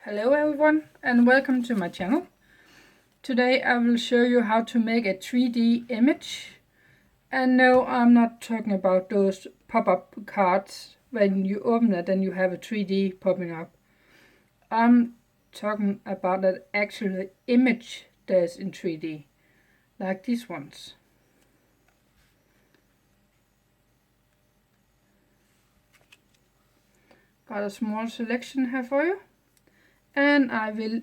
Hello everyone and welcome to my channel. Today I will show you how to make a 3D image. And no, I'm not talking about those pop-up cards when you open it and you have a 3D popping up. I'm talking about an actual image that's in 3D, like these ones. Got a small selection here for you. And I will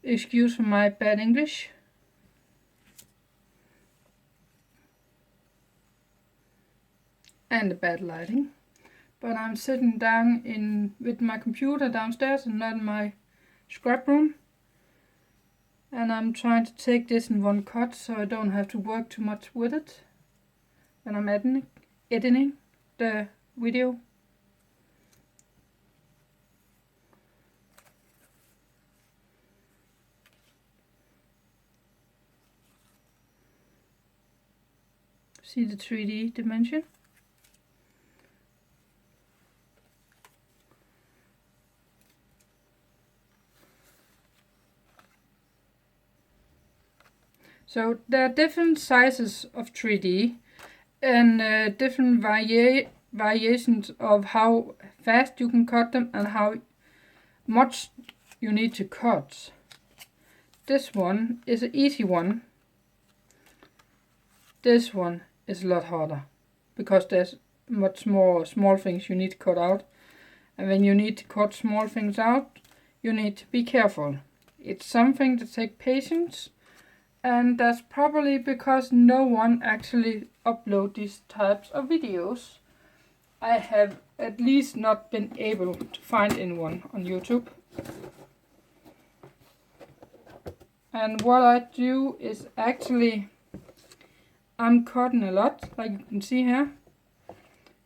excuse my bad English. And the bad lighting. But I'm sitting down with my computer downstairs and not in my scrap room. And I'm trying to take this in one cut so I don't have to work too much with it when I'm editing the video. See the 3D dimension? So there are different sizes of 3D and different variations of how fast you can cut them and how much you need to cut. This one is an easy one. This one is a lot harder because there's much more small things you need to cut out. And when you need to cut small things out, you need to be careful. It's something that takes patience. And that's probably because no one actually uploads these types of videos. I have at least not been able to find anyone on YouTube. And what I do is actually, I'm cutting a lot, like you can see here.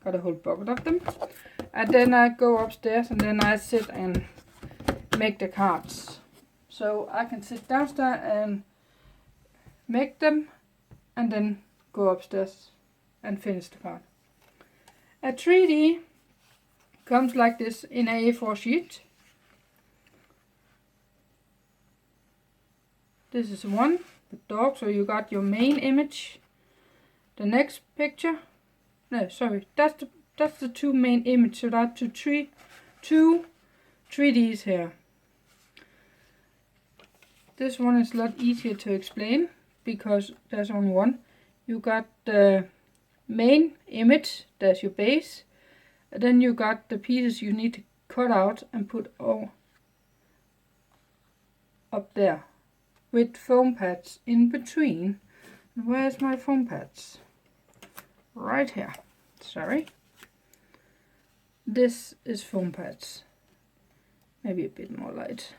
Got a whole bucket of them. And then I go upstairs and then I sit and make the cards. So I can sit downstairs and make them and then go upstairs and finish the card. A 3D comes like this in a A4 sheet. This is one, the dog, so you got your main image. The next picture, no, sorry, that's the two main images, so that's two 3Ds here. This one is a lot easier to explain because there's only one. You got the main image, that's your base, and then you got the pieces you need to cut out and put all up there with foam pads in between. Where's my foam pads? Right here. Sorry. This is foam pads. Maybe a bit more light.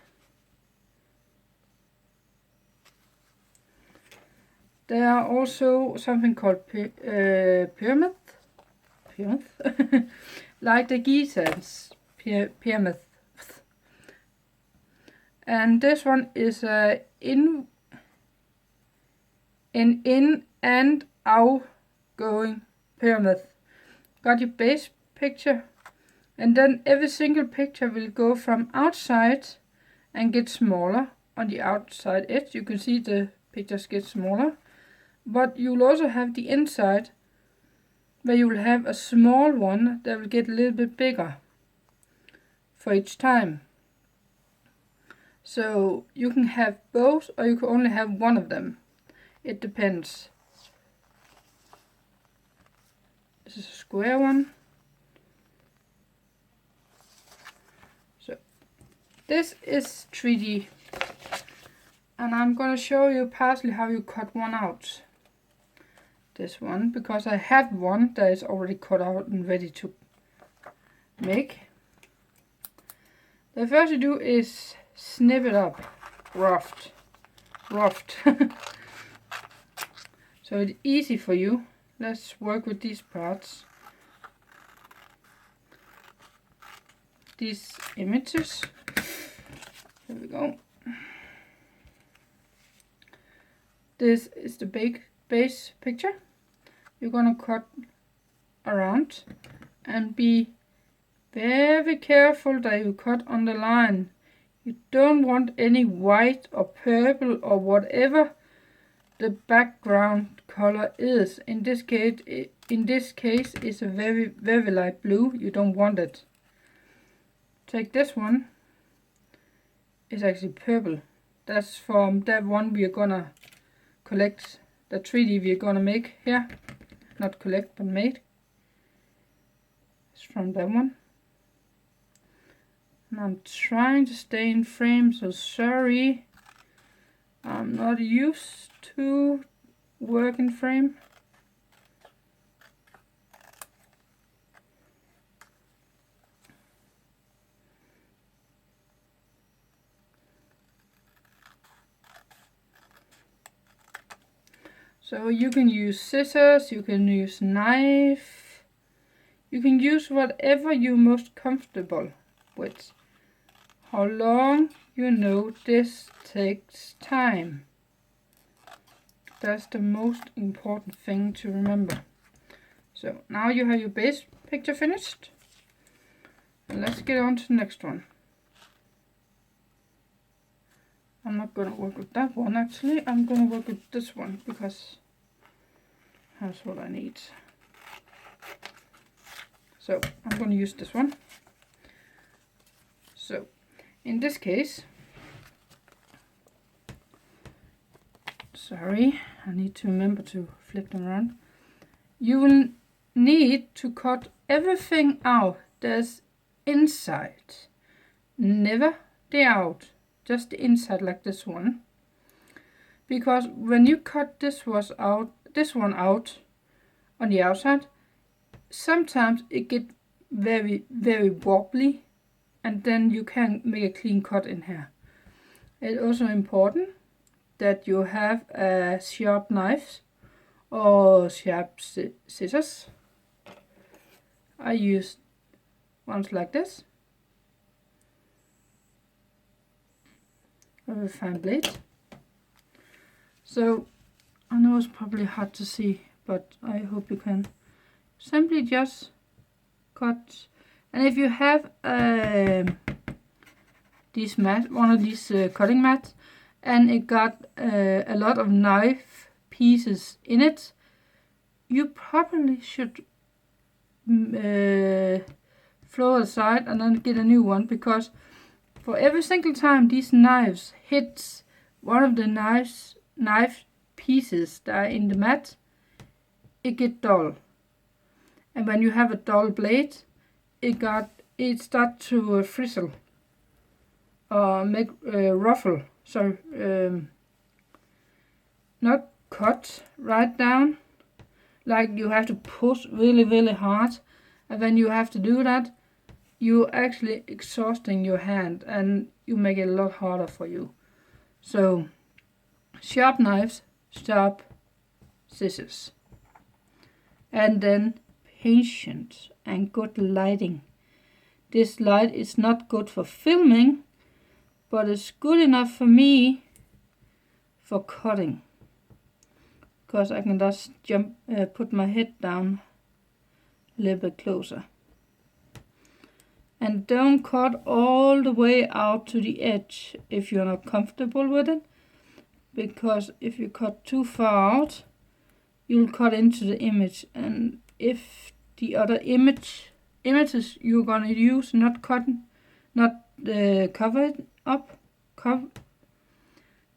There are also something called pyramid, like the Gizans pyramid. And this one is an in and outgoing pyramid. Got your base picture, and then every single picture will go from outside and get smaller on the outside edge. You can see the pictures get smaller. But you'll also have the inside where you will have a small one that will get a little bit bigger for each time. So you can have both or you can only have one of them. It depends. This is a square one. So this is 3D. And I'm going to show you partially how you cut one out. This one, because I have one that is already cut out and ready to make. The first you do is snip it up, roughed. So it's easy for you. Let's work with these parts. These images. Here we go. This is the base picture. You're gonna cut around and be Very careful that you cut on the line. You don't want any white or purple or whatever the background color is. In this case it's a very, very light blue. You don't want it. Take this one. It's actually purple. That's from that one we are gonna collect. The 3D we are gonna make here. Not collect, but make. It's from that one. And I'm trying to stay in frame, so sorry. I'm not used to work in frame. So you can use scissors, you can use knife, you can use whatever you're most comfortable with. How long, you know, this takes time. That's the most important thing to remember. So now you have your base picture finished. And let's get on to the next one. I'm not gonna work with that one actually. I'm gonna work with this one because that's what I need. So I'm gonna use this one. So in this case, sorry, I need to remember to flip them around. You will need to cut everything out that's inside, never the out, just the inside like this one. Because when you cut this one out on the outside, sometimes it gets very, very wobbly, and then you can make a clean cut in here. It's also important that you have a sharp knife or sharp scissors. I use ones like this. A very fine blade. So I know it's probably hard to see, but I hope you can. Simply just cut. And if you have this mat, one of these cutting mats, and it got a lot of knife pieces in it, you probably should throw it aside and then get a new one, because for every single time these knives hits one of the knife pieces that are in the mat, it gets dull. And when you have a dull blade, it starts to frizzle or make ruffle. Sorry, not cut right down. Like you have to push really, really hard, and when you have to do that, you're actually exhausting your hand, and you make it a lot harder for you. So, sharp knives, sharp scissors, and then patient and good lighting. This light is not good for filming, but it's good enough for me for cutting, because I can just put my head down a little bit closer. And don't cut all the way out to the edge if you're not comfortable with it, because if you cut too far out, you'll cut into the image, and if the other images you're gonna use not cover it up,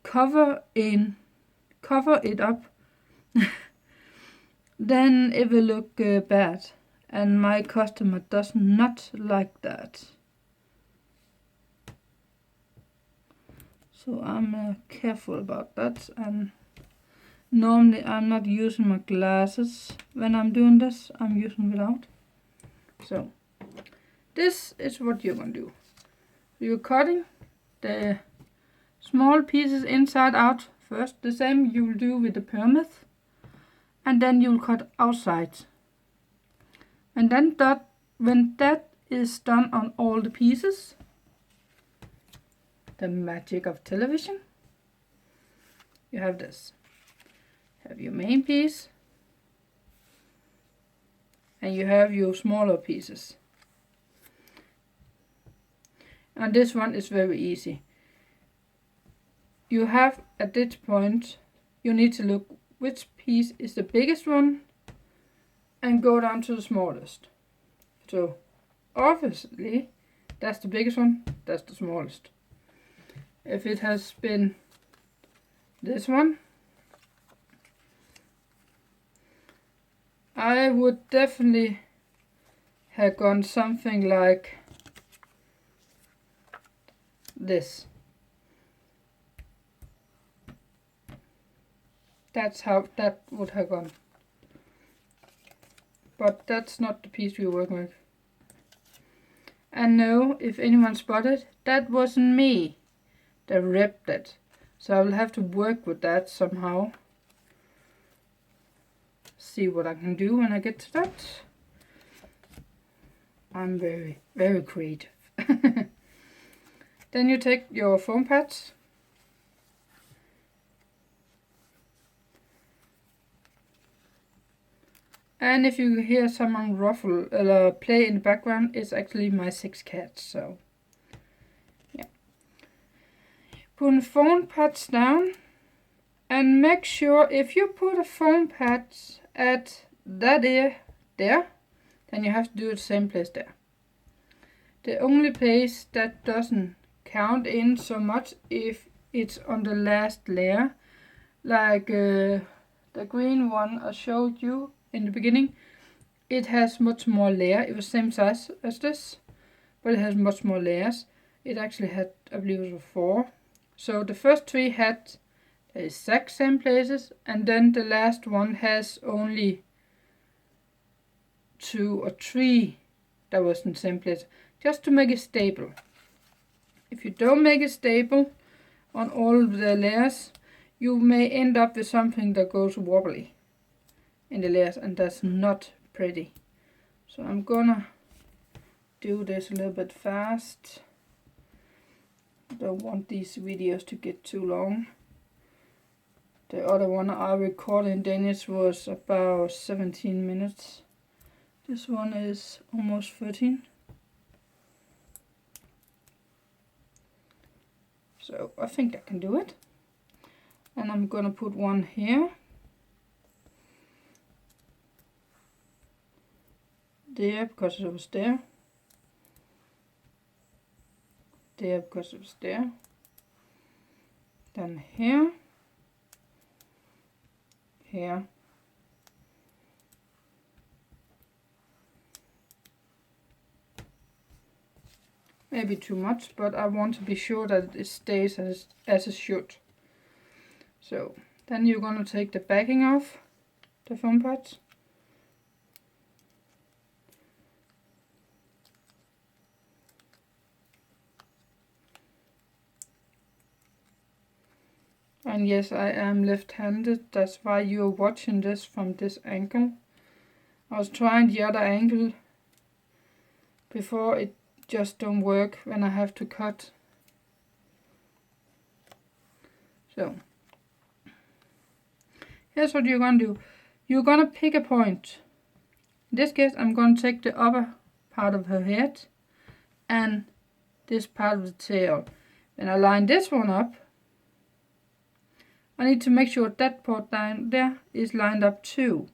cover it up, then it will look bad, and my customer does not like that. So I'm careful about that, and normally I'm not using my glasses when I'm doing this. I'm using without. So this is what you're gonna do. You're cutting the small pieces inside out first, the same you will do with the pyramid, and then you'll cut outside. And then when that is done on all the pieces, the magic of television, you have this. Have your main piece, and you have your smaller pieces. And this one is very easy. You have at this point, you need to look which piece is the biggest one and go down to the smallest. So obviously that's the biggest one, that's the smallest. If it has been this one, I would definitely have gone something like this. That's how that would have gone. But that's not the piece we're working with. And no, if anyone spotted, that wasn't me that ripped it. So I will have to work with that somehow. See what I can do when I get to that. I'm very, very creative. Then you take your foam pads. And if you hear someone ruffle play in the background, it's actually my 6 cats. So yeah, put foam pads down, and make sure if you put a foam pad at that ear there, then you have to do the same place there. The only place that doesn't count in so much if it's on the last layer, like the green one I showed you in the beginning. It has much more layer. It was same size as this, but it has much more layers. It actually had, I believe it was 4. So the first 3 had the exact same places, and then the last one has only 2 or 3 that was in the same place, just to make it stable. If you don't make it stable on all the layers, you may end up with something that goes wobbly in the layers, and that's not pretty. So I'm gonna do this a little bit fast. Don't want these videos to get too long. The other one I recorded in Danish was about 17 minutes. This one is almost 13. So I think I can do it. And I'm gonna put one here. There because it was there. There because it was there. Then here. Here. Maybe too much, but I want to be sure that it stays as it should. So then you're gonna take the backing off the foam pads. And yes, I am left-handed, that's why you're watching this from this angle. I was trying the other angle before, it just don't work when I have to cut. So here's what you're gonna do. You're gonna pick a point. In this case, I'm gonna take the upper part of her head and this part of the tail. When I line this one up, I need to make sure that part down there is lined up too.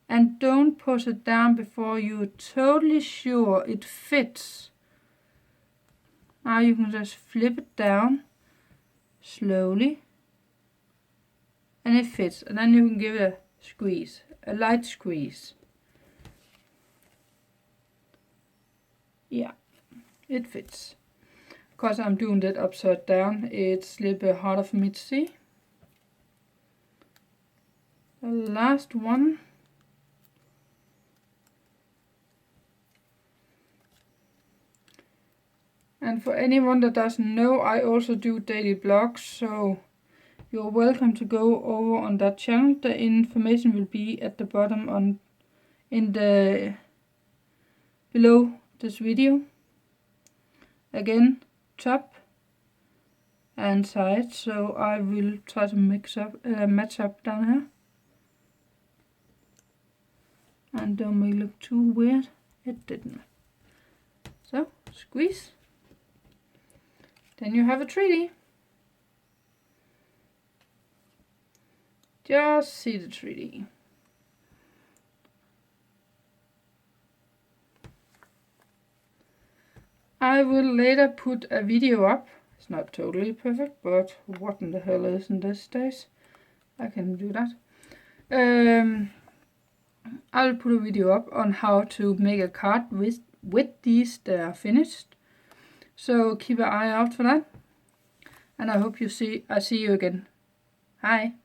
And don't push it down before you're totally sure it fits. Now you can just flip it down slowly and it fits. And then you can give it a squeeze, a light squeeze. Yeah, it fits. Because I'm doing that upside down, it's a little bit harder for me to see. The last one. And for anyone that doesn't know, I also do daily vlogs, so you're welcome to go over on that channel. The information will be at the bottom below this video. Again, top and side, so I will try to match up down here. And don't make it look too weird. It didn't. So, squeeze. Then you have a 3D. Just see the 3D. I will later put a video up. It's not totally perfect, but what in the hell is in these days? I can do that. I'll put a video up on how to make a card with these that are finished. So keep an eye out for that. And I hope I see you again. Hi.